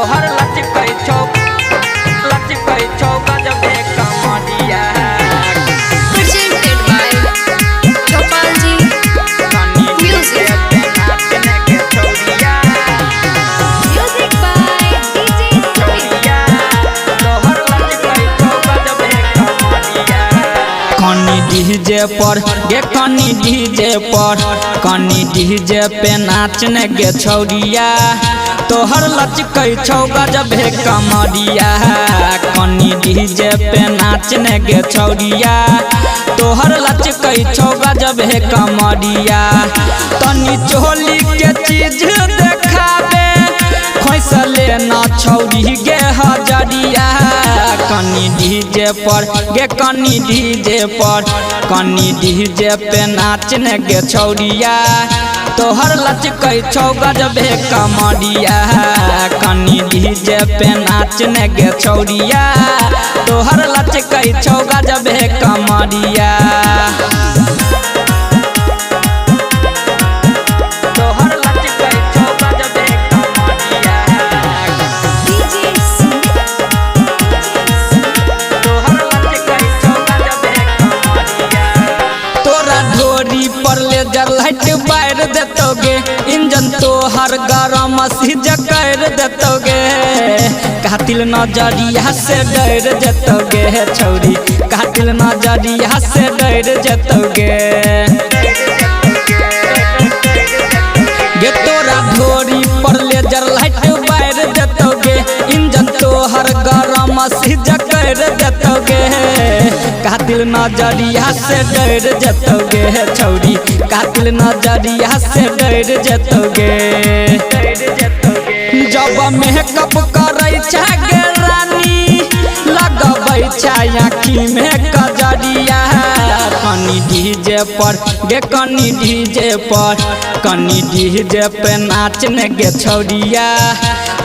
तोहर लचकै छौ गजबे कमरिया। Presented by Gopalji Music. नाचने के छौरिया Music by DJ Sumit. तोहर लचकै छौ गजबे कमरिया। कनी डीजे पर गे कनी डीजे पे नाचने गे छौरिया तोहर लचकै छौ गजबे कमरिया। कनी डीजे पे नाचने गे छौरिया तोहर लचकै छौ गजबे कमरिया। तनी चोली के चीज देखाबे खोसले ना छौरी गे हजरिया। कनी डीजे पर गे कनी डीजे पे नाचने गे छौरिया तोहर लचकै छौ गजबे कमरिया। कनी डीजे पे नाचने गे छौरिया तोहर लचकै छौ गजबे कमरिया। तोहर लचकै छौ गजबे कमरिया। DJ Sumit. तोहर लचकै छौ गजबे कमरिया। तोरा ढोरी पर लेजर लाइट बार देतोगे इंजन तोहर गरम सीज कर देतोगे। कातिल नजरिया से डर जतोगे छौरी कातिल नजरिया से डर जतोगे। गे तोरा ढोरी पर लेजर लाइट बार देतोगे इंजन तोहर गरम सीज कर देतोगे। कातिल नजरिया से डर जतोगे छौरी कातिल नजरिया से डर जतोगे। जब मेकअप करै छै गे रानी लगबै छै आँखी में कजरिया। कनी डीजे पर गे कनी डीजे पे नाचने गे छौरिया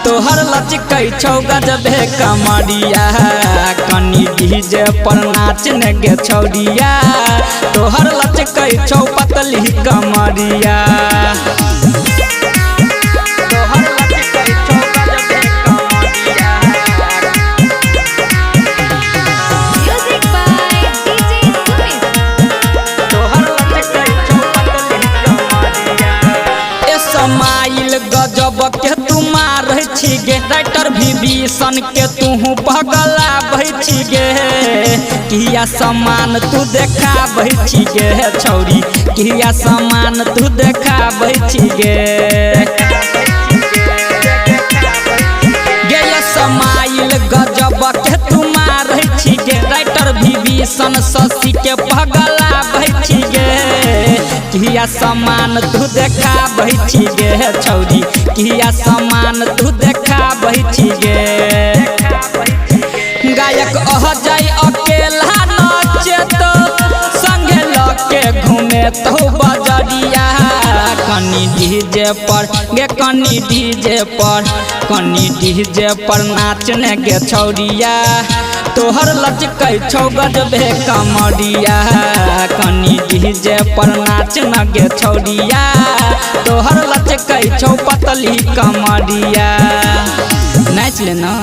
तोहर लचकै छौ गजबे कमरिया। कनी डीजे पर नाचने गे छौरिया तोहर लचकै छौ पतली कमरिया। तोहर लचकै छौ गजबे कमरिया। Music by DJ Sumit. तोहर लचकै छौ पतली कमरिया। ए समाइल गजब के तू मारै छी गे राइटर विभीषण के तू पगलाबै छी गे। किया समान तू देखाबै छी गे छौरी किया समान तू देखाबै छी गे। गे ये समाइल गजब के तू मारै छी गे राइटर विभीषण शशि के पगलाबै छी गे। किया समान तू देखाबै छी गे छौरी किया समान तू देखाबै छी गे। गायक अजय अकेला नाचे तो संगे लके घूमे तो बजरिया। कनी डीजे पर गे कनी डीजे पर नाचने गे छौरिया तोहर लचकै छौ गजबे कमरिया। कनी डीजे पर नाचने गे छौरिया तोहर लचकै छौ पतली कमरिया। नाच ले ना।